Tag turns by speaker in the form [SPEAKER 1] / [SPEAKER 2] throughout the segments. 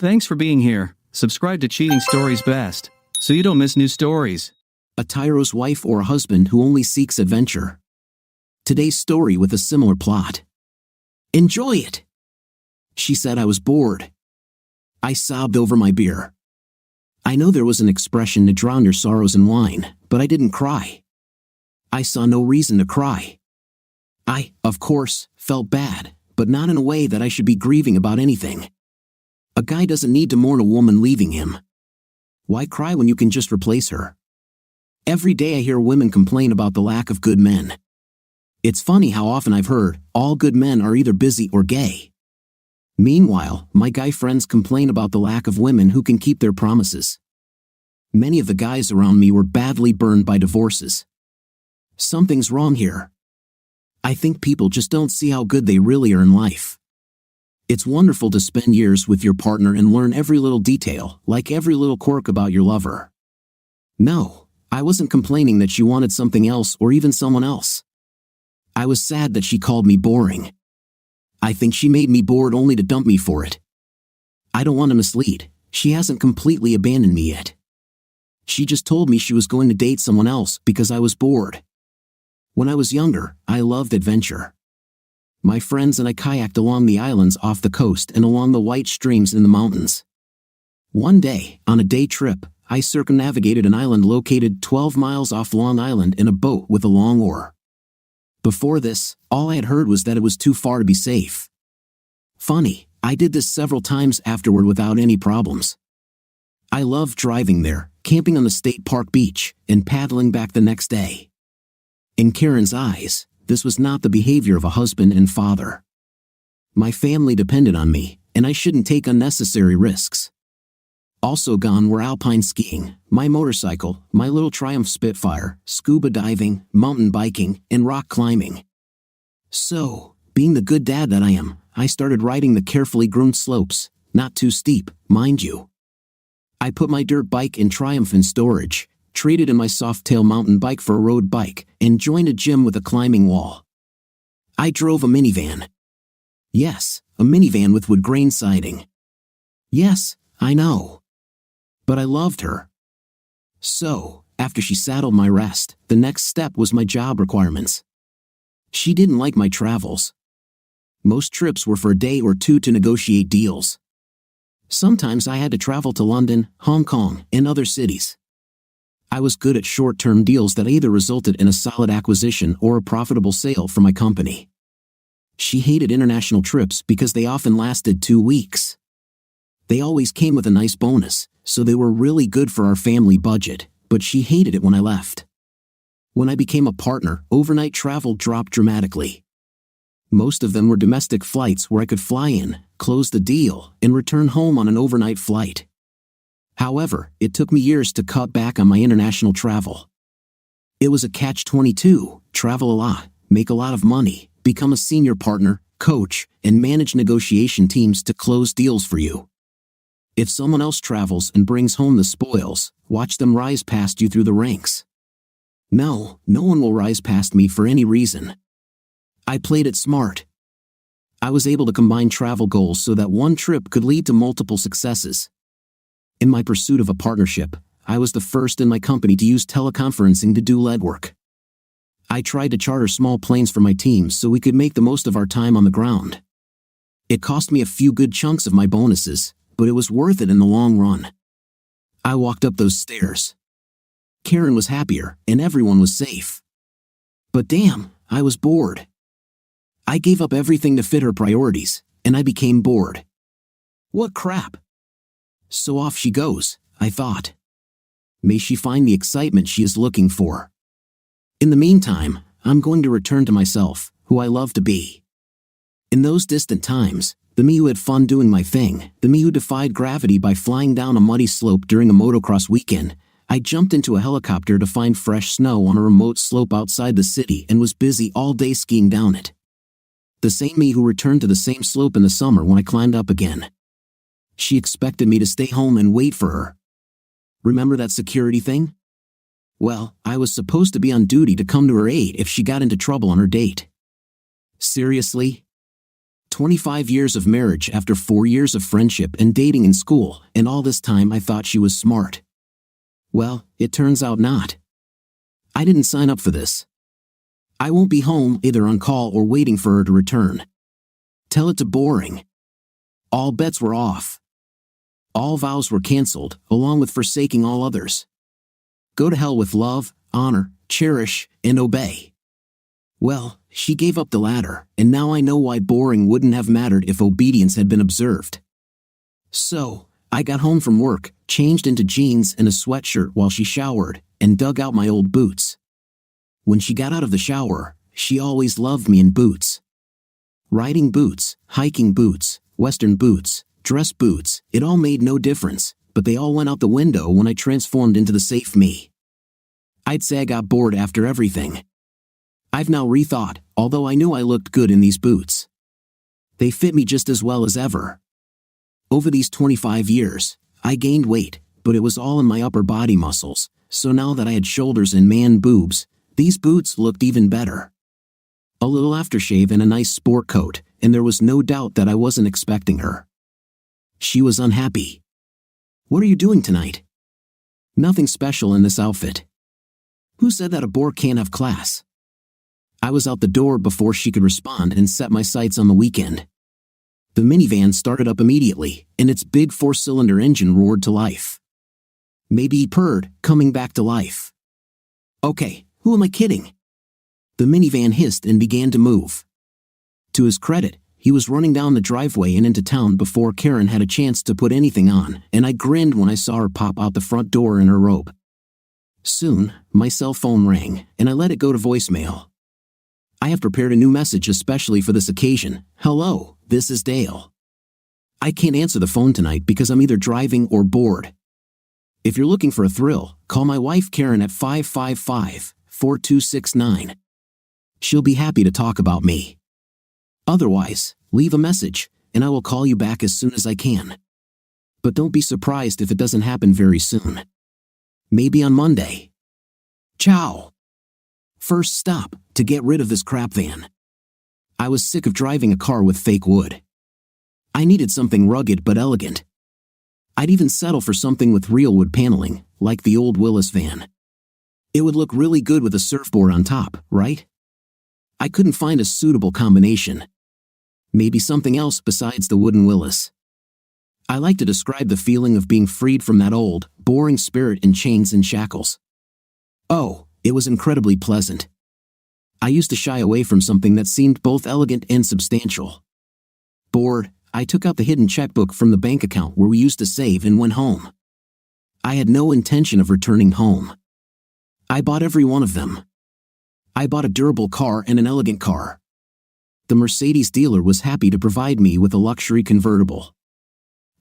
[SPEAKER 1] Thanks for being here. Subscribe to Cheating Stories Best, so you don't miss new stories.
[SPEAKER 2] A tyro's wife or a husband who only seeks adventure. Today's story with a similar plot. Enjoy it! She said I was bored. I sobbed over my beer. I know there was an expression to drown your sorrows in wine, but I didn't cry. I saw no reason to cry. I, of course, felt bad, but not in a way that I should be grieving about anything. A guy doesn't need to mourn a woman leaving him. Why cry when you can just replace her? Every day I hear women complain about the lack of good men. It's funny how often I've heard, all good men are either busy or gay. Meanwhile, my guy friends complain about the lack of women who can keep their promises. Many of the guys around me were badly burned by divorces. Something's wrong here. I think people just don't see how good they really are in life. It's wonderful to spend years with your partner and learn every little detail, like every little quirk about your lover. No, I wasn't complaining that she wanted something else or even someone else. I was sad that she called me boring. I think she made me bored only to dump me for it. I don't want to mislead, she hasn't completely abandoned me yet. She just told me she was going to date someone else because I was bored. When I was younger, I loved adventure. My friends and I kayaked along the islands off the coast and along the white streams in the mountains. One day, on a day trip, I circumnavigated an island located 12 miles off Long Island in a boat with a long oar. Before this, all I had heard was that it was too far to be safe. Funny, I did this several times afterward without any problems. I loved driving there, camping on the state park beach, and paddling back the next day. In Karen's eyes, this was not the behavior of a husband and father. My family depended on me, and I shouldn't take unnecessary risks. Also gone were alpine skiing, my motorcycle, my little Triumph Spitfire, scuba diving, mountain biking, and rock climbing. So, being the good dad that I am, I started riding the carefully groomed slopes, not too steep, mind you. I put my dirt bike and Triumph in storage, traded in my Softail mountain bike for a road bike, and joined a gym with a climbing wall. I drove a minivan. Yes, a minivan with wood grain siding. Yes, I know. But I loved her. So, after she saddled my rest, the next step was my job requirements. She didn't like my travels. Most trips were for a day or two to negotiate deals. Sometimes I had to travel to London, Hong Kong, and other cities. I was good at short-term deals that either resulted in a solid acquisition or a profitable sale for my company. She hated international trips because they often lasted 2 weeks. They always came with a nice bonus, so they were really good for our family budget, but she hated it when I left. When I became a partner, overnight travel dropped dramatically. Most of them were domestic flights where I could fly in, close the deal, and return home on an overnight flight. However, it took me years to cut back on my international travel. It was a catch-22, travel a lot, make a lot of money, become a senior partner, coach, and manage negotiation teams to close deals for you. If someone else travels and brings home the spoils, watch them rise past you through the ranks. No one will rise past me for any reason. I played it smart. I was able to combine travel goals so that one trip could lead to multiple successes. In my pursuit of a partnership, I was the first in my company to use teleconferencing to do legwork. I tried to charter small planes for my teams so we could make the most of our time on the ground. It cost me a few good chunks of my bonuses, but it was worth it in the long run. I walked up those stairs. Karen was happier, and everyone was safe. But damn, I was bored. I gave up everything to fit her priorities, and I became bored. What crap! So off she goes, I thought. May she find the excitement she is looking for. In the meantime, I'm going to return to myself, who I love to be. In those distant times, the me who had fun doing my thing, the me who defied gravity by flying down a muddy slope during a motocross weekend, I jumped into a helicopter to find fresh snow on a remote slope outside the city and was busy all day skiing down it. The same me who returned to the same slope in the summer when I climbed up again. She expected me to stay home and wait for her. Remember that security thing? Well, I was supposed to be on duty to come to her aid if she got into trouble on her date. Seriously? 25 years of marriage after 4 years of friendship and dating in school, and all this time I thought she was smart. Well, it turns out not. I didn't sign up for this. I won't be home either on call or waiting for her to return. Tell it to Boring. All bets were off. All vows were canceled, along with forsaking all others. Go to hell with love, honor, cherish, and obey. Well, she gave up the latter, and now I know why Boring wouldn't have mattered if obedience had been observed. So, I got home from work, changed into jeans and a sweatshirt while she showered, and dug out my old boots. When she got out of the shower, she always loved me in boots. Riding boots, hiking boots, western boots, dress boots, it all made no difference, but they all went out the window when I transformed into the safe me. I'd say I got bored after everything. I've now rethought, although I knew I looked good in these boots. They fit me just as well as ever. Over these 25 years, I gained weight, but it was all in my upper body muscles, so now that I had shoulders and man boobs, these boots looked even better. A little aftershave and a nice sport coat, and there was no doubt that I wasn't expecting her. She was unhappy. "What are you doing tonight?" "Nothing special in this outfit." "Who said that a bore can't have class?" I was out the door before she could respond and set my sights on the weekend. The minivan started up immediately, and its big 4-cylinder engine roared to life. Maybe he purred, coming back to life. Okay, who am I kidding? The minivan hissed and began to move. To his credit, he was running down the driveway and into town before Karen had a chance to put anything on, and I grinned when I saw her pop out the front door in her robe. Soon, my cell phone rang, and I let it go to voicemail. I have prepared a new message especially for this occasion. "Hello, this is Dale. I can't answer the phone tonight because I'm either driving or bored. If you're looking for a thrill, call my wife Karen at 555-4269. She'll be happy to talk about me. Otherwise, leave a message, and I will call you back as soon as I can. But don't be surprised if it doesn't happen very soon. Maybe on Monday. Ciao." First stop, to get rid of this crap van. I was sick of driving a car with fake wood. I needed something rugged but elegant. I'd even settle for something with real wood paneling, like the old Willis van. It would look really good with a surfboard on top, right? I couldn't find a suitable combination. Maybe something else besides the wooden Willis. I like to describe the feeling of being freed from that old, boring spirit in chains and shackles. Oh, it was incredibly pleasant. I used to shy away from something that seemed both elegant and substantial. Bored, I took out the hidden checkbook from the bank account where we used to save and went home. I had no intention of returning home. I bought every one of them. I bought a durable car and an elegant car. The Mercedes dealer was happy to provide me with a luxury convertible.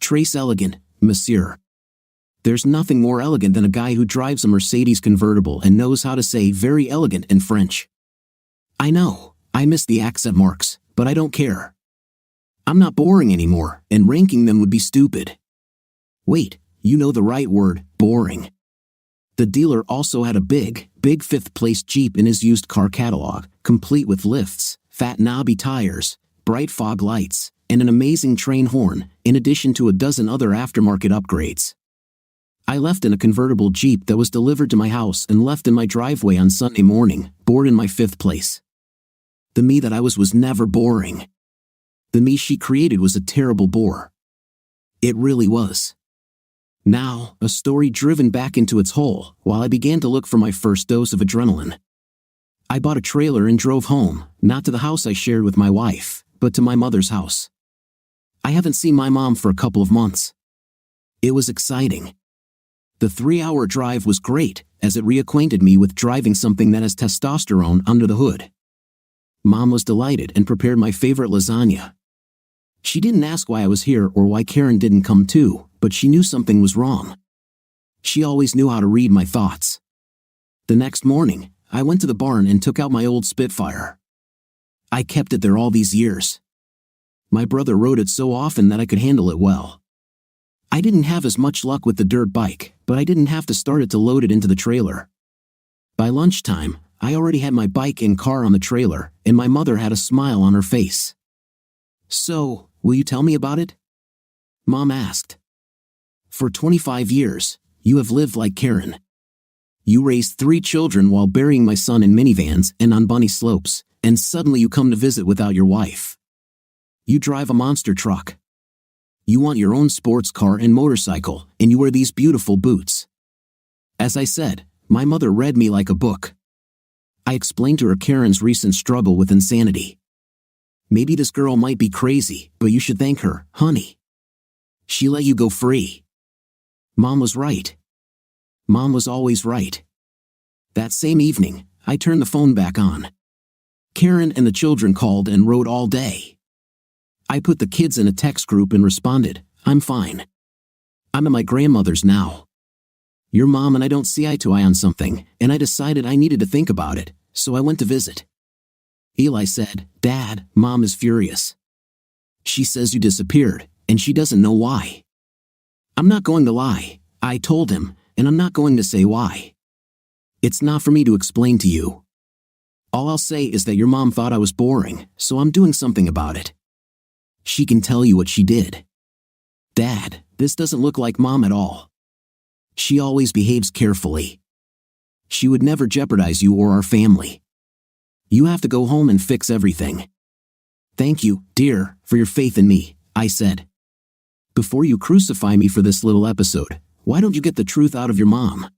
[SPEAKER 2] Trace elegant, monsieur. There's nothing more elegant than a guy who drives a Mercedes convertible and knows how to say very elegant in French. I know, I miss the accent marks, but I don't care. I'm not boring anymore, and ranking them would be stupid. Wait, you know the right word, boring. The dealer also had a big 5th-place Jeep in his used car catalog, complete with lifts, fat knobby tires, bright fog lights, and an amazing train horn, in addition to a dozen other aftermarket upgrades. I left in a convertible Jeep that was delivered to my house and left in my driveway on Sunday morning, bored in my 5th place. The me that I was never boring. The me she created was a terrible bore. It really was. Now, a story driven back into its hole, while I began to look for my first dose of adrenaline. I bought a trailer and drove home, not to the house I shared with my wife, but to my mother's house. I haven't seen my mom for a couple of months. It was exciting. The 3-hour drive was great, as it reacquainted me with driving something that has testosterone under the hood. Mom was delighted and prepared my favorite lasagna. She didn't ask why I was here or why Karen didn't come too, but she knew something was wrong. She always knew how to read my thoughts. The next morning, I went to the barn and took out my old Spitfire. I kept it there all these years. My brother rode it so often that I could handle it well. I didn't have as much luck with the dirt bike, but I didn't have to start it to load it into the trailer. By lunchtime, I already had my bike and car on the trailer, and my mother had a smile on her face. So, will you tell me about it? Mom asked. For 25 years, you have lived like Karen. You raised 3 children while burying my son in minivans and on bunny slopes, and suddenly you come to visit without your wife. You drive a monster truck. You want your own sports car and motorcycle, and you wear these beautiful boots. As I said, my mother read me like a book. I explained to her Karen's recent struggle with insanity. Maybe this girl might be crazy, but you should thank her, honey. She let you go free. Mom was right. Mom was always right. That same evening, I turned the phone back on. Karen and the children called and wrote all day. I put the kids in a text group and responded, I'm fine. I'm at my grandmother's now. Your mom and I don't see eye to eye on something, and I decided I needed to think about it, so I went to visit. Eli said, Dad, Mom is furious. She says you disappeared, and she doesn't know why. I'm not going to lie, I told him, and I'm not going to say why. It's not for me to explain to you. All I'll say is that your mom thought I was boring, so I'm doing something about it. She can tell you what she did. Dad, this doesn't look like Mom at all. She always behaves carefully. She would never jeopardize you or our family. You have to go home and fix everything. Thank you, dear, for your faith in me, I said. Before you crucify me for this little episode, why don't you get the truth out of your mom?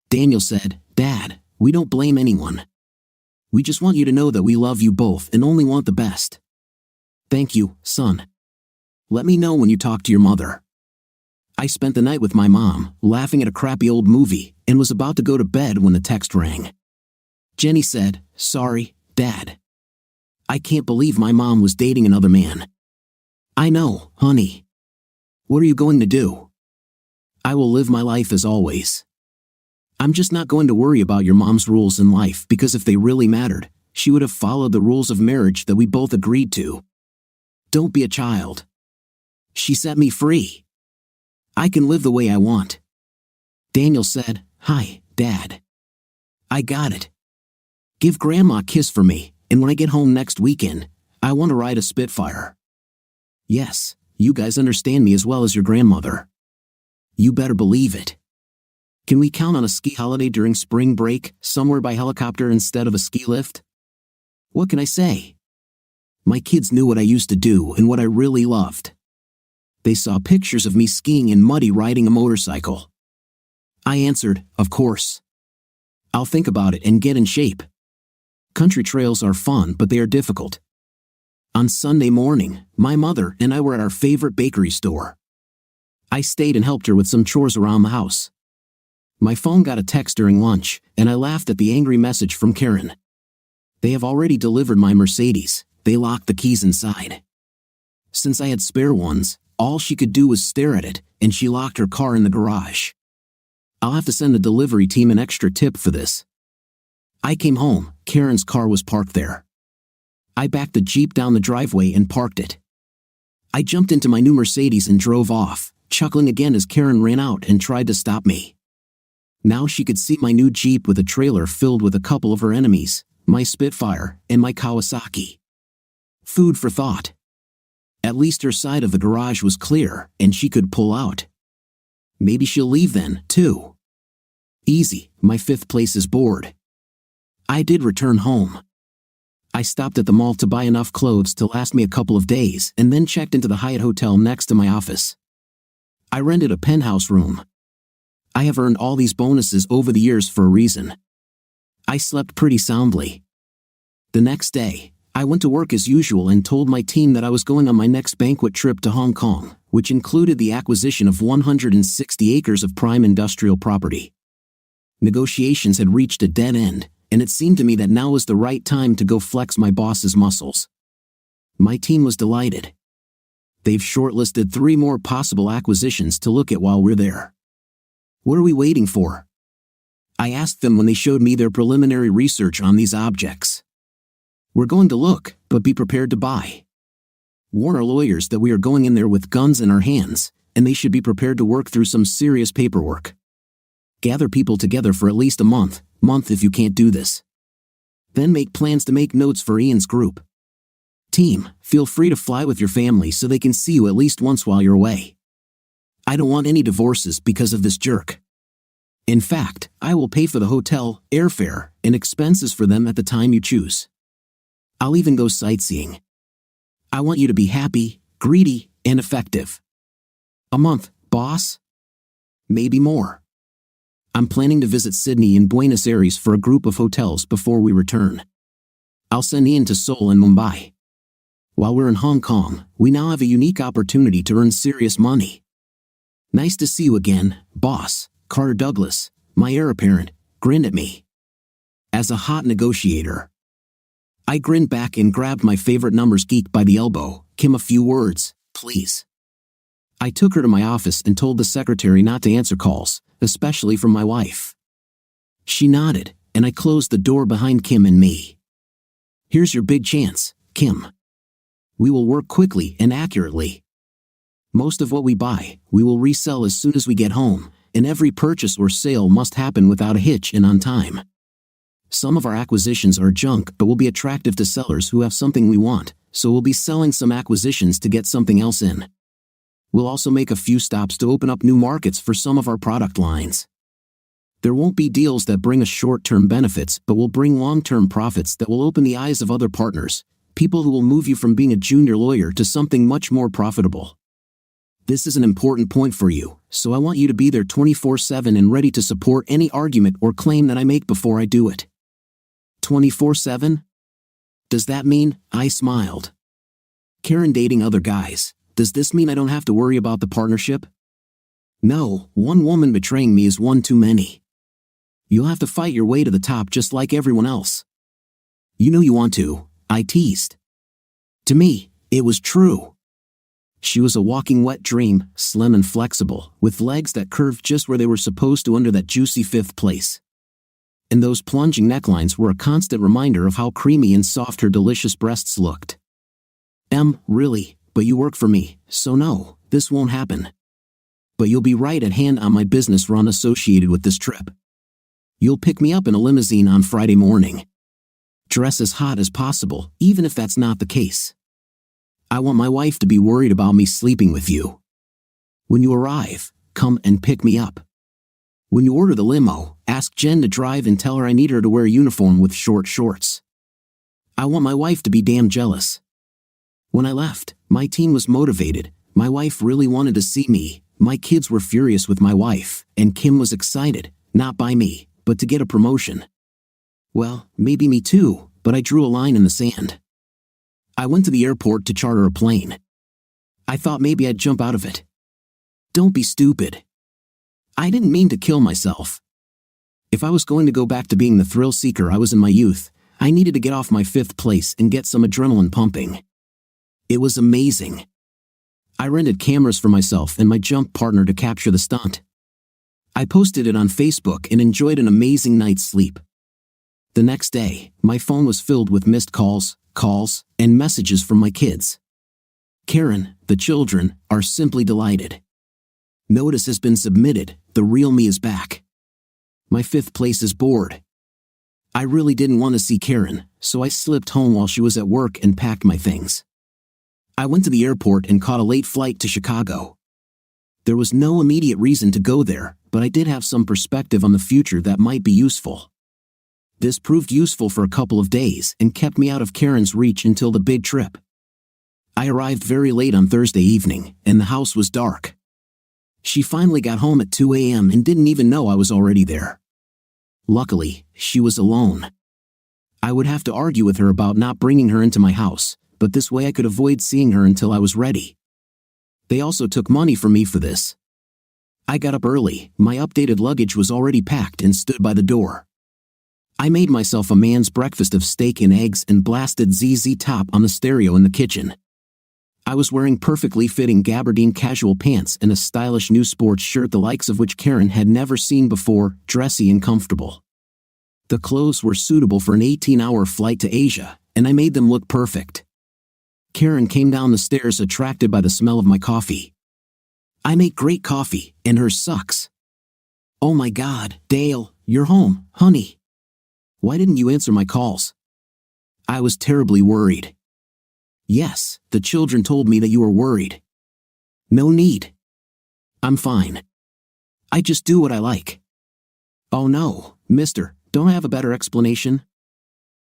[SPEAKER 2] Daniel said, Dad, we don't blame anyone. We just want you to know that we love you both and only want the best. Thank you, son. Let me know when you talk to your mother. I spent the night with my mom, laughing at a crappy old movie, and was about to go to bed when the text rang. Jenny said, Sorry, Dad. I can't believe my mom was dating another man. I know, honey. What are you going to do? I will live my life as always. I'm just not going to worry about your mom's rules in life because if they really mattered, she would have followed the rules of marriage that we both agreed to. Don't be a child. She set me free. I can live the way I want. Daniel said, Hi, Dad. I got it. Give Grandma a kiss for me, and when I get home next weekend, I want to ride a Spitfire. Yes, you guys understand me as well as your grandmother. You better believe it. Can we count on a ski holiday during spring break, somewhere by helicopter instead of a ski lift? What can I say? My kids knew what I used to do and what I really loved. They saw pictures of me skiing in muddy riding a motorcycle. I answered, Of course. I'll think about it and get in shape. Country trails are fun, but they are difficult. On Sunday morning, my mother and I were at our favorite bakery store. I stayed and helped her with some chores around the house. My phone got a text during lunch, and I laughed at the angry message from Karen. They have already delivered my Mercedes. They locked the keys inside. Since I had spare ones, all she could do was stare at it, and she locked her car in the garage. I'll have to send the delivery team an extra tip for this. I came home, Karen's car was parked there. I backed the Jeep down the driveway and parked it. I jumped into my new Mercedes and drove off, chuckling again as Karen ran out and tried to stop me. Now she could see my new Jeep with a trailer filled with a couple of her enemies, my Spitfire and my Kawasaki. Food for thought. At least her side of the garage was clear, and she could pull out. Maybe she'll leave then, too. Easy, my 5th place is bored. I did return home. I stopped at the mall to buy enough clothes to last me a couple of days and then checked into the Hyatt Hotel next to my office. I rented a penthouse room. I have earned all these bonuses over the years for a reason. I slept pretty soundly. The next day, I went to work as usual and told my team that I was going on my next banquet trip to Hong Kong, which included the acquisition of 160 acres of prime industrial property. Negotiations had reached a dead end, and it seemed to me that now was the right time to go flex my boss's muscles. My team was delighted. They've shortlisted 3 more possible acquisitions to look at while we're there. What are we waiting for? I asked them when they showed me their preliminary research on these objects. We're going to look, but be prepared to buy. Warn our lawyers that we are going in there with guns in our hands, and they should be prepared to work through some serious paperwork. Gather people together for at least a month if you can't do this. Then make plans to make notes for Ian's group. Team, feel free to fly with your family so they can see you at least once while you're away. I don't want any divorces because of this jerk. In fact, I will pay for the hotel, airfare, and expenses for them at the time you choose. I'll even go sightseeing. I want you to be happy, greedy, and effective. A month, boss? Maybe more. I'm planning to visit Sydney and Buenos Aires for a group of hotels before we return. I'll send Ian to Seoul and Mumbai. While we're in Hong Kong, we now have a unique opportunity to earn serious money. Nice to see you again, boss. Carter Douglas, my heir apparent, grinned at me. As a hot negotiator. I grinned back and grabbed my favorite numbers geek by the elbow. Kim, a few words, please. I took her to my office and told the secretary not to answer calls, especially from my wife. She nodded, and I closed the door behind Kim and me. Here's your big chance, Kim. We will work quickly and accurately. Most of what we buy, we will resell as soon as we get home, and every purchase or sale must happen without a hitch and on time. Some of our acquisitions are junk but will be attractive to sellers who have something we want, so we'll be selling some acquisitions to get something else in. We'll also make a few stops to open up new markets for some of our product lines. There won't be deals that bring us short-term benefits but will bring long-term profits that will open the eyes of other partners, people who will move you from being a junior lawyer to something much more profitable. This is an important point for you, so I want you to be there 24/7 and ready to support any argument or claim that I make before I do it. 24/7? Does that mean? I smiled. Karen dating other guys, does this mean I don't have to worry about the partnership? No, one woman betraying me is one too many. You'll have to fight your way to the top just like everyone else. You know you want to, I teased. To me, it was true. She was a walking wet dream, slim and flexible, with legs that curved just where they were supposed to under that juicy fifth place. And those plunging necklines were a constant reminder of how creamy and soft her delicious breasts looked. Really, but you work for me, so no, this won't happen. But you'll be right at hand on my business run associated with this trip. You'll pick me up in a limousine on Friday morning. Dress as hot as possible, even if that's not the case. I want my wife to be worried about me sleeping with you. When you arrive, come and pick me up. When you order the limo, ask Jen to drive and tell her I need her to wear a uniform with short shorts. I want my wife to be damn jealous. When I left, my team was motivated, my wife really wanted to see me, my kids were furious with my wife, and Kim was excited, not by me, but to get a promotion. Well, maybe me too, but I drew a line in the sand. I went to the airport to charter a plane. I thought maybe I'd jump out of it. Don't be stupid. I didn't mean to kill myself. If I was going to go back to being the thrill seeker I was in my youth, I needed to get off my fifth place and get some adrenaline pumping. It was amazing. I rented cameras for myself and my jump partner to capture the stunt. I posted it on Facebook and enjoyed an amazing night's sleep. The next day, my phone was filled with missed calls, and messages from my kids. Karen, the children, are simply delighted. Notice has been submitted, the real me is back. My fifth place is bored. I really didn't want to see Karen, so I slipped home while she was at work and packed my things. I went to the airport and caught a late flight to Chicago. There was no immediate reason to go there, but I did have some perspective on the future that might be useful. This proved useful for a couple of days and kept me out of Karen's reach until the big trip. I arrived very late on Thursday evening, and the house was dark. She finally got home at 2 a.m. and didn't even know I was already there. Luckily, she was alone. I would have to argue with her about not bringing her into my house, but this way I could avoid seeing her until I was ready. They also took money from me for this. I got up early, my updated luggage was already packed and stood by the door. I made myself a man's breakfast of steak and eggs and blasted ZZ Top on the stereo in the kitchen. I was wearing perfectly fitting gabardine casual pants and a stylish new sports shirt the likes of which Karen had never seen before, dressy and comfortable. The clothes were suitable for an 18-hour flight to Asia, and I made them look perfect. Karen came down the stairs attracted by the smell of my coffee. I make great coffee, and hers sucks. Oh my God, Dale, you're home, honey. Why didn't you answer my calls? I was terribly worried. Yes, the children told me that you were worried. No need. I'm fine. I just do what I like. Oh no, mister, don't I have a better explanation?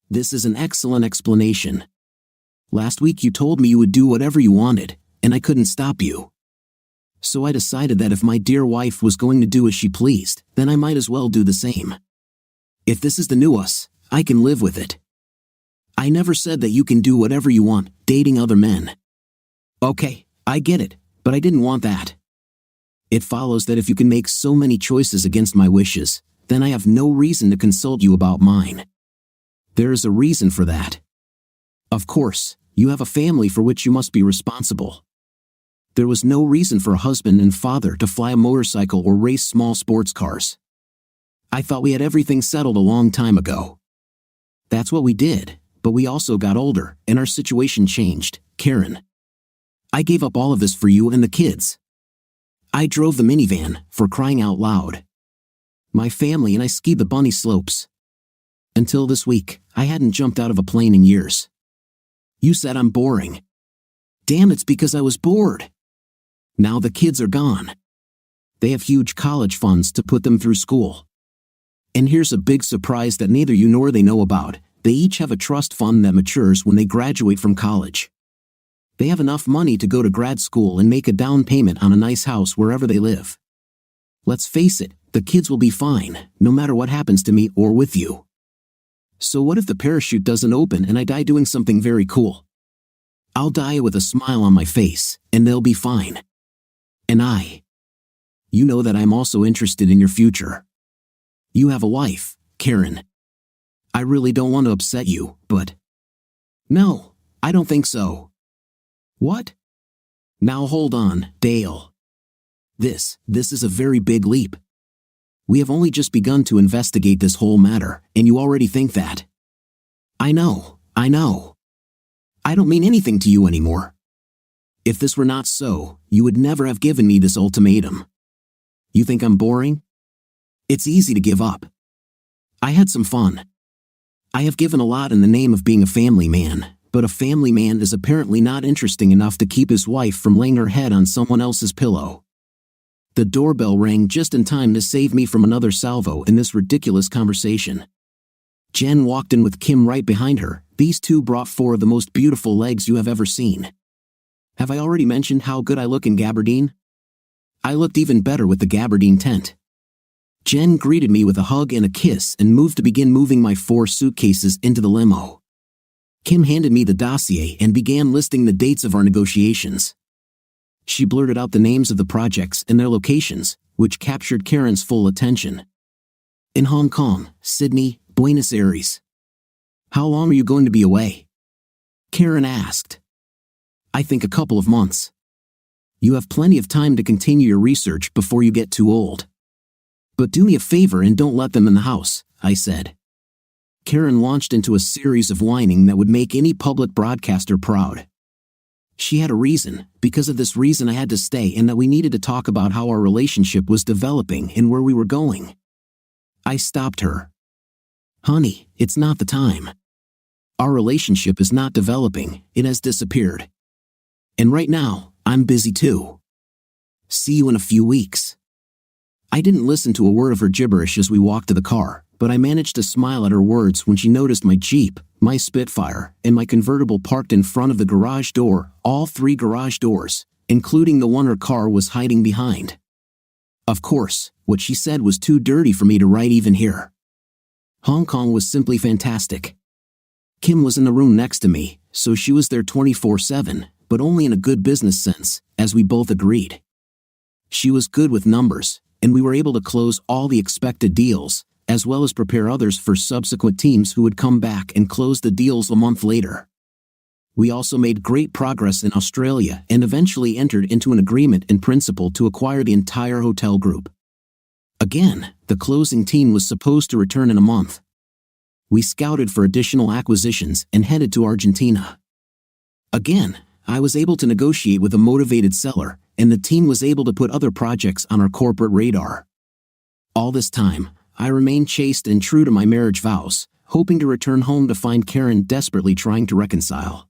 [SPEAKER 2] This is an excellent explanation. Last week you told me you would do whatever you wanted, and I couldn't stop you. So I decided that if my dear wife was going to do as she pleased, then I might as well do the same. If this is the new us, I can live with it. I never said that you can do whatever you want, dating other men. Okay, I get it, but I didn't want that. It follows that if you can make so many choices against my wishes, then I have no reason to consult you about mine. There is a reason for that. Of course, you have a family for which you must be responsible. There was no reason for a husband and father to fly a motorcycle or race small sports cars. I thought we had everything settled a long time ago. That's what we did, but we also got older, and our situation changed, Karen. I gave up all of this for you and the kids. I drove the minivan, for crying out loud. My family and I skied the bunny slopes. Until this week, I hadn't jumped out of a plane in years. You said I'm boring. Damn, it's because I was bored. Now the kids are gone. They have huge college funds to put them through school. And here's a big surprise that neither you nor they know about. They each have a trust fund that matures when they graduate from college. They have enough money to go to grad school and make a down payment on a nice house wherever they live. Let's face it, the kids will be fine, no matter what happens to me or with you. So what if the parachute doesn't open and I die doing something very cool? I'll die with a smile on my face, and they'll be fine. And you know that I'm also interested in your future. You have a wife, Karen. I really don't want to upset you, but... No, I don't think so. What? Now hold on, Dale. This is a very big leap. We have only just begun to investigate this whole matter, and you already think that. I know. I don't mean anything to you anymore. If this were not so, you would never have given me this ultimatum. You think I'm boring? It's easy to give up. I had some fun. I have given a lot in the name of being a family man, but a family man is apparently not interesting enough to keep his wife from laying her head on someone else's pillow. The doorbell rang just in time to save me from another salvo in this ridiculous conversation. Jen walked in with Kim right behind her. These two brought 4 of the most beautiful legs you have ever seen. Have I already mentioned how good I look in gabardine? I looked even better with the gabardine tent. Jen greeted me with a hug and a kiss and moved to begin moving my 4 suitcases into the limo. Kim handed me the dossier and began listing the dates of our negotiations. She blurted out the names of the projects and their locations, which captured Karen's full attention. In Hong Kong, Sydney, Buenos Aires. How long are you going to be away? Karen asked. I think a couple of months. You have plenty of time to continue your research before you get too old. But do me a favor and don't let them in the house, I said. Karen launched into a series of whining that would make any public broadcaster proud. She had a reason. Because of this reason I had to stay, and that we needed to talk about how our relationship was developing and where we were going. I stopped her. Honey, it's not the time. Our relationship is not developing, it has disappeared. And right now, I'm busy too. See you in a few weeks. I didn't listen to a word of her gibberish as we walked to the car, but I managed to smile at her words when she noticed my Jeep, my Spitfire, and my convertible parked in front of the garage door, all 3 garage doors, including the one her car was hiding behind. Of course, what she said was too dirty for me to write even here. Hong Kong was simply fantastic. Kim was in the room next to me, so she was there 24/7, but only in a good business sense, as we both agreed. She was good with numbers, and we were able to close all the expected deals, as well as prepare others for subsequent teams who would come back and close the deals a month later. We also made great progress in Australia and eventually entered into an agreement in principle to acquire the entire hotel group. Again, the closing team was supposed to return in a month. We scouted for additional acquisitions and headed to Argentina. Again, I was able to negotiate with a motivated seller, and the team was able to put other projects on our corporate radar. All this time, I remained chaste and true to my marriage vows, hoping to return home to find Karen desperately trying to reconcile.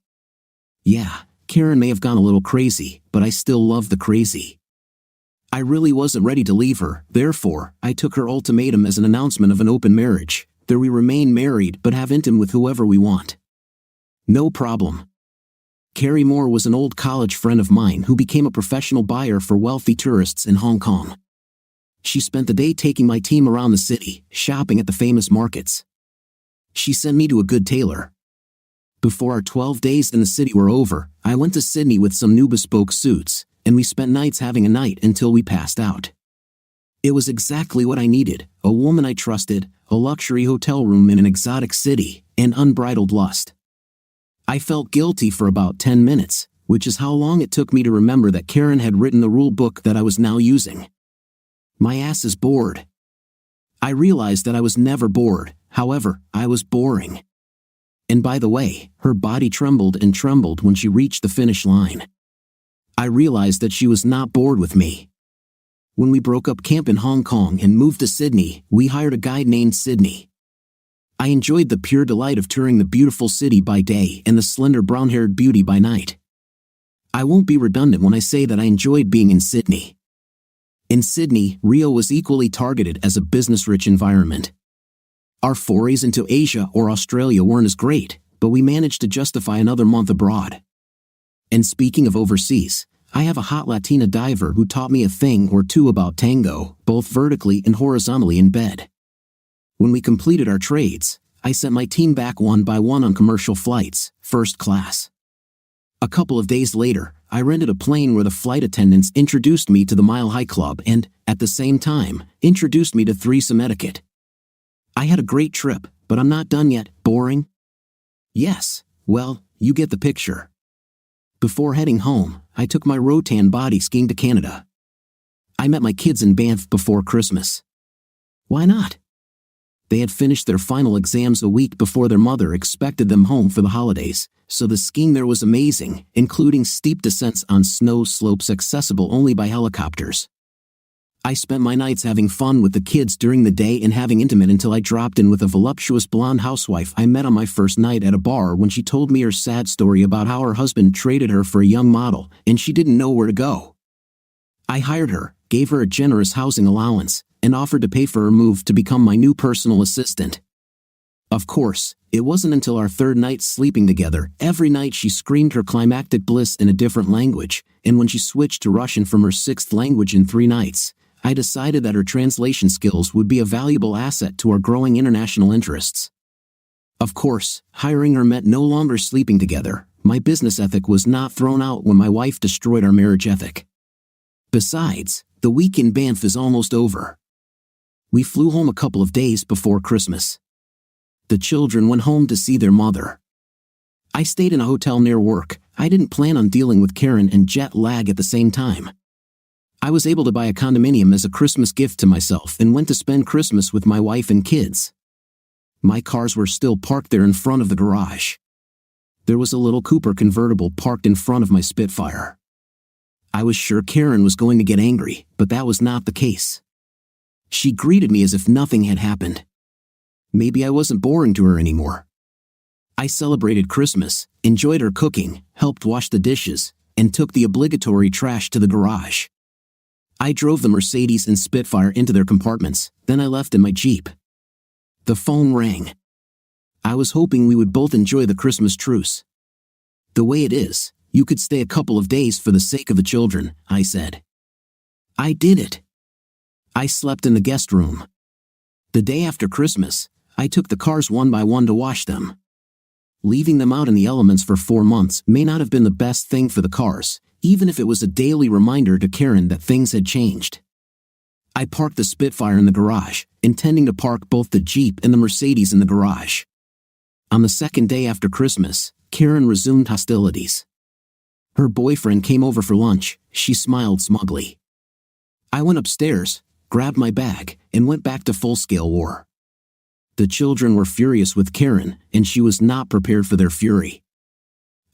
[SPEAKER 2] Yeah, Karen may have gone a little crazy, but I still love the crazy. I really wasn't ready to leave her, therefore, I took her ultimatum as an announcement of an open marriage, that we remain married but have intim with whoever we want. No problem. Carrie Moore was an old college friend of mine who became a professional buyer for wealthy tourists in Hong Kong. She spent the day taking my team around the city, shopping at the famous markets. She sent me to a good tailor. Before our 12 days in the city were over, I went to Sydney with some new bespoke suits, and we spent nights having a night until we passed out. It was exactly what I needed, a woman I trusted, a luxury hotel room in an exotic city, and unbridled lust. I felt guilty for about 10 minutes, which is how long it took me to remember that Karen had written the rule book that I was now using. My ass is bored. I realized that I was never bored, however, I was boring. And by the way, her body trembled and trembled when she reached the finish line. I realized that she was not bored with me. When we broke up camp in Hong Kong and moved to Sydney, we hired a guide named Sydney. I enjoyed the pure delight of touring the beautiful city by day and the slender brown-haired beauty by night. I won't be redundant when I say that I enjoyed being in Sydney. In Sydney, Rio was equally targeted as a business-rich environment. Our forays into Asia or Australia weren't as great, but we managed to justify another month abroad. And speaking of overseas, I have a hot Latina diver who taught me a thing or two about tango, both vertically and horizontally in bed. When we completed our trades, I sent my team back one by one on commercial flights, first class. A couple of days later, I rented a plane where the flight attendants introduced me to the Mile High Club and, at the same time, introduced me to threesome etiquette. I had a great trip, but I'm not done yet. Boring? Yes, well, you get the picture. Before heading home, I took my Rotan body skiing to Canada. I met my kids in Banff before Christmas. Why not? They had finished their final exams a week before their mother expected them home for the holidays, so the skiing there was amazing, including steep descents on snow slopes accessible only by helicopters. I spent my nights having fun with the kids during the day and having intimate until I dropped in with a voluptuous blonde housewife I met on my first night at a bar when she told me her sad story about how her husband traded her for a young model and she didn't know where to go. I hired her, gave her a generous housing allowance, and offered to pay for her move to become my new personal assistant. Of course, it wasn't until our third night sleeping together, every night she screamed her climactic bliss in a different language, and when she switched to Russian from her sixth language in 3 nights, I decided that her translation skills would be a valuable asset to our growing international interests. Of course, hiring her meant no longer sleeping together. My business ethic was not thrown out when my wife destroyed our marriage ethic. Besides, the week in Banff is almost over. We flew home a couple of days before Christmas. The children went home to see their mother. I stayed in a hotel near work. I didn't plan on dealing with Karen and jet lag at the same time. I was able to buy a condominium as a Christmas gift to myself and went to spend Christmas with my wife and kids. My cars were still parked there in front of the garage. There was a little Cooper convertible parked in front of my Spitfire. I was sure Karen was going to get angry, but that was not the case. She greeted me as if nothing had happened. Maybe I wasn't boring to her anymore. I celebrated Christmas, enjoyed her cooking, helped wash the dishes, and took the obligatory trash to the garage. I drove the Mercedes and Spitfire into their compartments, then I left in my Jeep. The phone rang. I was hoping we would both enjoy the Christmas truce. The way it is, you could stay a couple of days for the sake of the children, I said. I did it. I slept in the guest room. The day after Christmas, I took the cars one by one to wash them. Leaving them out in the elements for 4 months may not have been the best thing for the cars, even if it was a daily reminder to Karen that things had changed. I parked the Spitfire in the garage, intending to park both the Jeep and the Mercedes in the garage. On the second day after Christmas, Karen resumed hostilities. Her boyfriend came over for lunch. She smiled smugly. I went upstairs, grabbed my bag, and went back to full-scale war. The children were furious with Karen, and she was not prepared for their fury.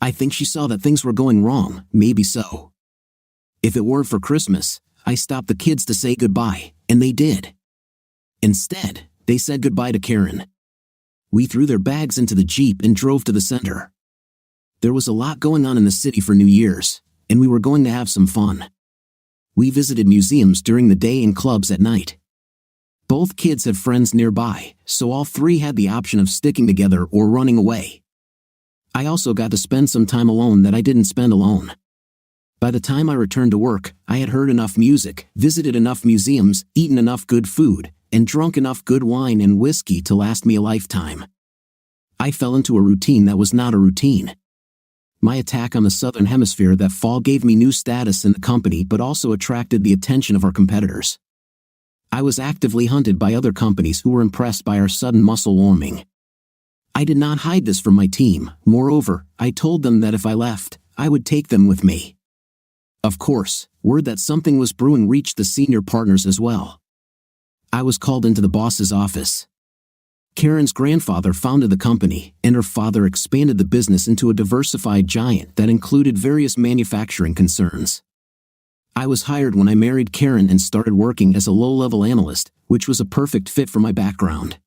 [SPEAKER 2] I think she saw that things were going wrong, maybe so. If it weren't for Christmas, I stopped the kids to say goodbye, and they did. Instead, they said goodbye to Karen. We threw their bags into the Jeep and drove to the center. There was a lot going on in the city for New Year's, and we were going to have some fun. We visited museums during the day and clubs at night. Both kids had friends nearby, so all three had the option of sticking together or running away. I also got to spend some time alone that I didn't spend alone. By the time I returned to work, I had heard enough music, visited enough museums, eaten enough good food, and drunk enough good wine and whiskey to last me a lifetime. I fell into a routine that was not a routine. My attack on the Southern Hemisphere that fall gave me new status in the company but also attracted the attention of our competitors. I was actively hunted by other companies who were impressed by our sudden muscle warming. I did not hide this from my team. Moreover, I told them that if I left, I would take them with me. Of course, word that something was brewing reached the senior partners as well. I was called into the boss's office. Karen's grandfather founded the company, and her father expanded the business into a diversified giant that included various manufacturing concerns. I was hired when I married Karen and started working as a low-level analyst, which was a perfect fit for my background.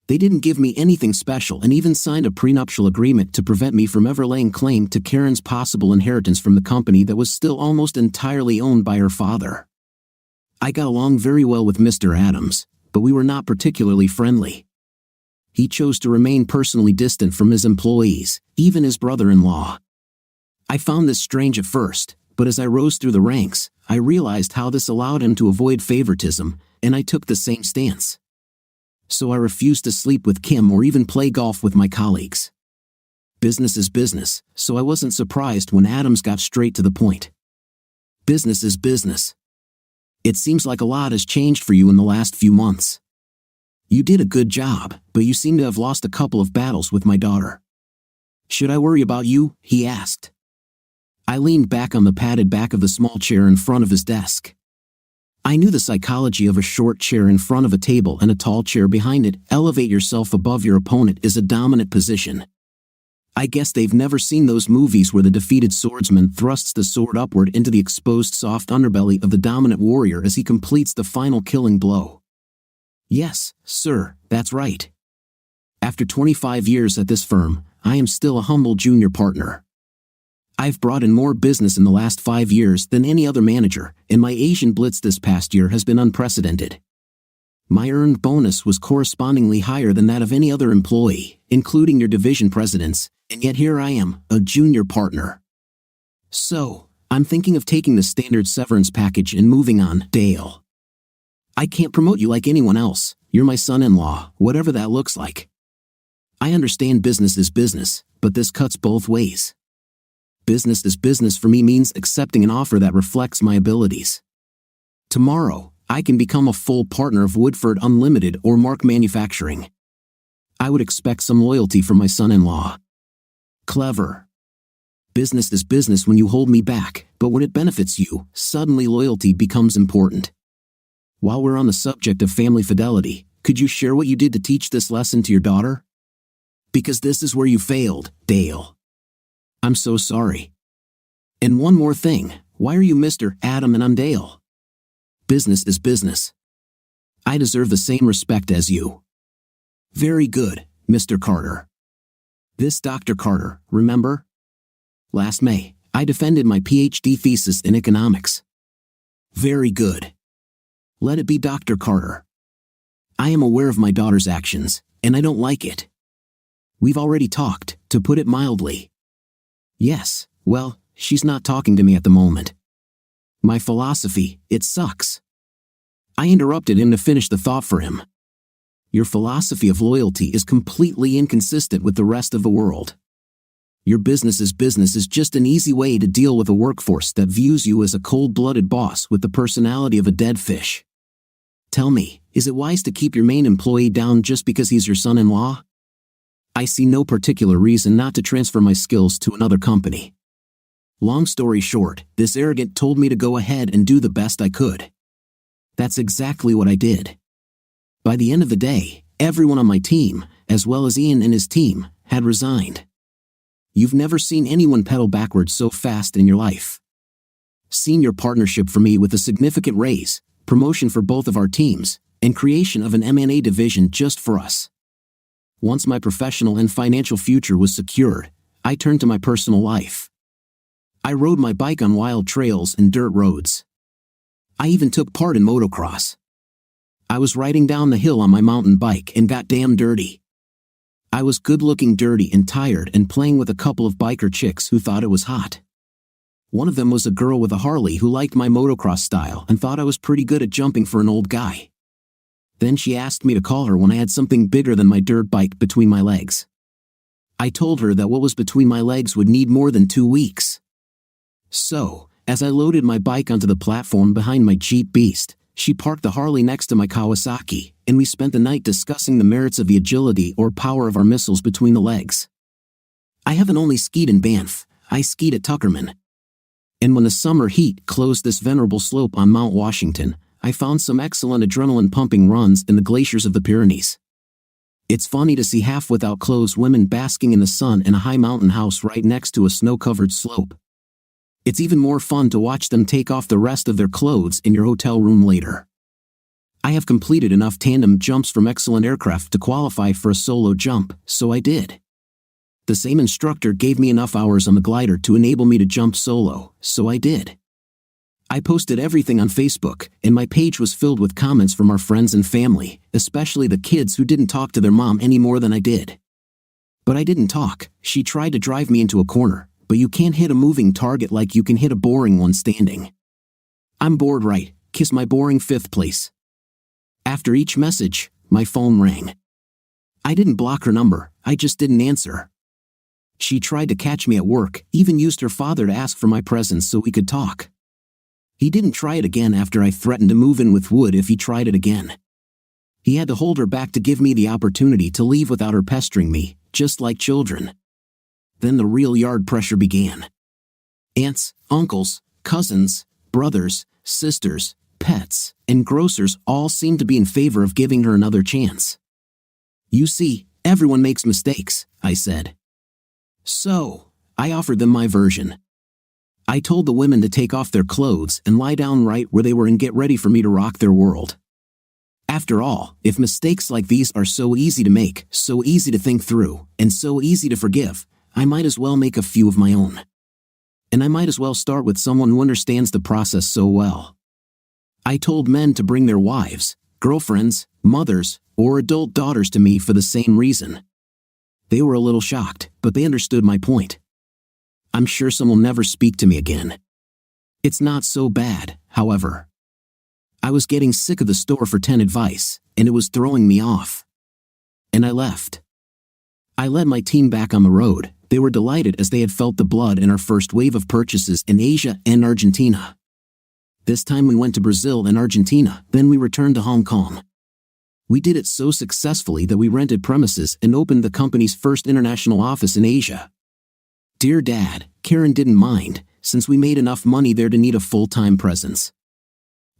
[SPEAKER 2] They didn't give me anything special and even signed a prenuptial agreement to prevent me from ever laying claim to Karen's possible inheritance from the company that was still almost entirely owned by her father. I got along very well with Mr. Adams, but we were not particularly friendly. He chose to remain personally distant from his employees, even his brother-in-law. I found this strange at first, but as I rose through the ranks, I realized how this allowed him to avoid favoritism, and I took the same stance. So I refused to sleep with Kim or even play golf with my colleagues. Business is business, so I wasn't surprised when Adams got straight to the point. Business is business. It seems like a lot has changed for you in the last few months. You did a good job, but you seem to have lost a couple of battles with my daughter. Should I worry about you? He asked. I leaned back on the padded back of the small chair in front of his desk. I knew the psychology of a short chair in front of a table and a tall chair behind it. Elevate yourself above your opponent is a dominant position. I guess they've never seen those movies where the defeated swordsman thrusts the sword upward into the exposed soft underbelly of the dominant warrior as he completes the final killing blow. Yes, sir, that's right. After 25 years at this firm, I am still a humble junior partner. I've brought in more business in the last 5 years than any other manager, and my Asian blitz this past year has been unprecedented. My earned bonus was correspondingly higher than that of any other employee, including your division presidents, and yet here I am, a junior partner. So, I'm thinking of taking the standard severance package and moving on, Dale. I can't promote you like anyone else. You're my son-in-law, whatever that looks like. I understand business is business, but this cuts both ways. Business is business for me means accepting an offer that reflects my abilities. Tomorrow, I can become a full partner of Woodford Unlimited or Mark Manufacturing. I would expect some loyalty from my son-in-law. Clever. Business is business when you hold me back, but when it benefits you, suddenly loyalty becomes important. While we're on the subject of family fidelity, could you share what you did to teach this lesson to your daughter? Because this is where you failed, Dale. I'm so sorry. And one more thing, why are you Mr. Adam and I'm Dale? Business is business. I deserve the same respect as you. Very good, Mr. Carter. This Dr. Carter, remember? Last May, I defended my PhD thesis in economics. Very good. Let it be Dr. Carter. I am aware of my daughter's actions, and I don't like it. We've already talked, to put it mildly. Yes, well, she's not talking to me at the moment. My philosophy, it sucks. I interrupted him to finish the thought for him. Your philosophy of loyalty is completely inconsistent with the rest of the world. Your business is just an easy way to deal with a workforce that views you as a cold-blooded boss with the personality of a dead fish. Tell me, is it wise to keep your main employee down just because he's your son-in-law? I see no particular reason not to transfer my skills to another company. Long story short, this arrogant told me to go ahead and do the best I could. That's exactly what I did. By the end of the day, everyone on my team, as well as Ian and his team, had resigned. You've never seen anyone pedal backwards so fast in your life. Senior partnership for me with a significant raise, promotion for both of our teams, and creation of an M&A division just for us. Once my professional and financial future was secured, I turned to my personal life. I rode my bike on wild trails and dirt roads. I even took part in motocross. I was riding down the hill on my mountain bike and got damn dirty. I was good-looking, dirty, and tired, and playing with a couple of biker chicks who thought it was hot. One of them was a girl with a Harley who liked my motocross style and thought I was pretty good at jumping for an old guy. Then she asked me to call her when I had something bigger than my dirt bike between my legs. I told her that what was between my legs would need more than 2 weeks. So, as I loaded my bike onto the platform behind my Jeep Beast, she parked the Harley next to my Kawasaki, and we spent the night discussing the merits of the agility or power of our missiles between the legs. I haven't only skied in Banff, I skied at Tuckerman. And when the summer heat closed this venerable slope on Mount Washington, I found some excellent adrenaline-pumping runs in the glaciers of the Pyrenees. It's funny to see half-without clothes women basking in the sun in a high mountain house right next to a snow-covered slope. It's even more fun to watch them take off the rest of their clothes in your hotel room later. I have completed enough tandem jumps from excellent aircraft to qualify for a solo jump, so I did. The same instructor gave me enough hours on the glider to enable me to jump solo, so I did. I posted everything on Facebook, and my page was filled with comments from our friends and family, especially the kids who didn't talk to their mom any more than I did. But I didn't talk. She tried to drive me into a corner, but you can't hit a moving target like you can hit a boring one standing. I'm bored, right? Kiss my boring 5th place. After each message, my phone rang. I didn't block her number, I just didn't answer. She tried to catch me at work, even used her father to ask for my presence so we could talk. He didn't try it again after I threatened to move in with Wood if he tried it again. He had to hold her back to give me the opportunity to leave without her pestering me, just like children. Then the real yard pressure began. Aunts, uncles, cousins, brothers, sisters, pets, and grocers all seemed to be in favor of giving her another chance. You see, everyone makes mistakes, I said. So, I offered them my version. I told the women to take off their clothes and lie down right where they were and get ready for me to rock their world. After all, if mistakes like these are so easy to make, so easy to think through, and so easy to forgive, I might as well make a few of my own. And I might as well start with someone who understands the process so well. I told men to bring their wives, girlfriends, mothers, or adult daughters to me for the same reason. They were a little shocked, but they understood my point. I'm sure some will never speak to me again. It's not so bad, however. I was getting sick of the store for 10 advice, and it was throwing me off. And I left. I led my team back on the road. They were delighted as they had felt the blood in our first wave of purchases in Asia and Argentina. This time we went to Brazil and Argentina, then we returned to Hong Kong. We did it so successfully that we rented premises and opened the company's first international office in Asia. Dear Dad, Karen didn't mind, since we made enough money there to need a full-time presence.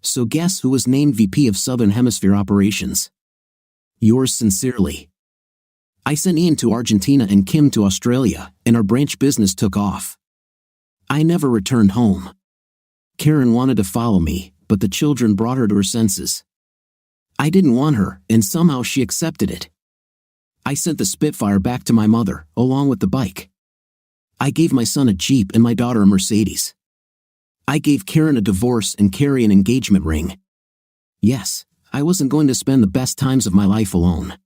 [SPEAKER 2] So guess who was named VP of Southern Hemisphere Operations? Yours sincerely. I sent Ian to Argentina and Kim to Australia, and our branch business took off. I never returned home. Karen wanted to follow me, but the children brought her to her senses. I didn't want her, and somehow she accepted it. I sent the Spitfire back to my mother, along with the bike. I gave my son a Jeep and my daughter a Mercedes. I gave Karen a divorce and Carrie an engagement ring. Yes, I wasn't going to spend the best times of my life alone.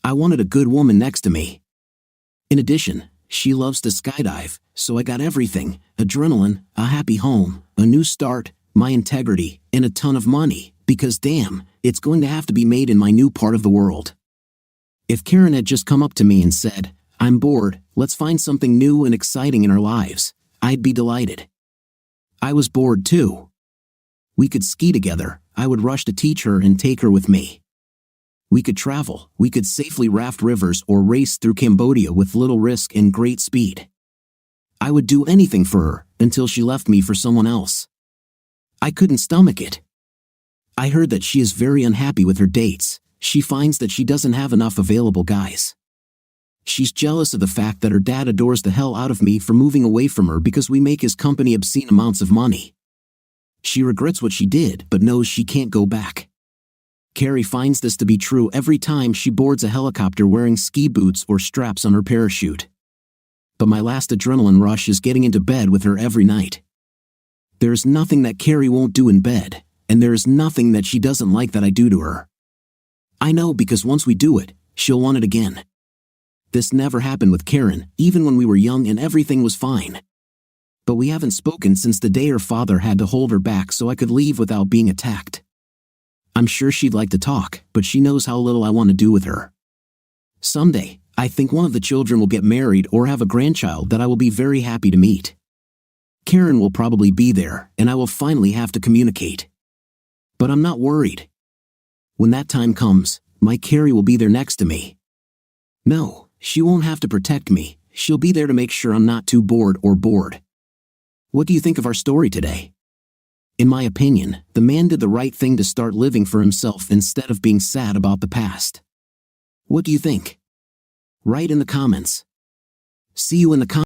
[SPEAKER 2] I wanted a good woman next to me. In addition, she loves to skydive, so I got everything: adrenaline, a happy home, a new start, my integrity, and a ton of money, because damn, it's going to have to be made in my new part of the world. If Karen had just come up to me and said, "I'm bored, let's find something new and exciting in our lives," I'd be delighted. I was bored too. We could ski together, I would rush to teach her and take her with me. We could travel, we could safely raft rivers or race through Cambodia with little risk and great speed. I would do anything for her, until she left me for someone else. I couldn't stomach it. I heard that she is very unhappy with her dates. She finds that she doesn't have enough available guys. She's jealous of the fact that her dad adores the hell out of me for moving away from her because we make his company obscene amounts of money. She regrets what she did but knows she can't go back. Carrie finds this to be true every time she boards a helicopter wearing ski boots or straps on her parachute. but my last adrenaline rush is getting into bed with her every night. There's nothing that Carrie won't do in bed, and there's nothing that she doesn't like that I do to her. I know because once we do it, she'll want it again. This never happened with Karen, even when we were young and everything was fine. But we haven't spoken since the day her father had to hold her back so I could leave without being attacked. I'm sure she'd like to talk, but she knows how little I want to do with her. Someday, I think one of the children will get married or have a grandchild that I will be very happy to meet. Karen will probably be there, and I will finally have to communicate. But I'm not worried. When that time comes, my Carrie will be there next to me. No, she won't have to protect me. She'll be there to make sure I'm not too bored or bored. What do you think of our story today? In my opinion, the man did the right thing to start living for himself instead of being sad about the past. What do you think? Write in the comments. See you in the comments.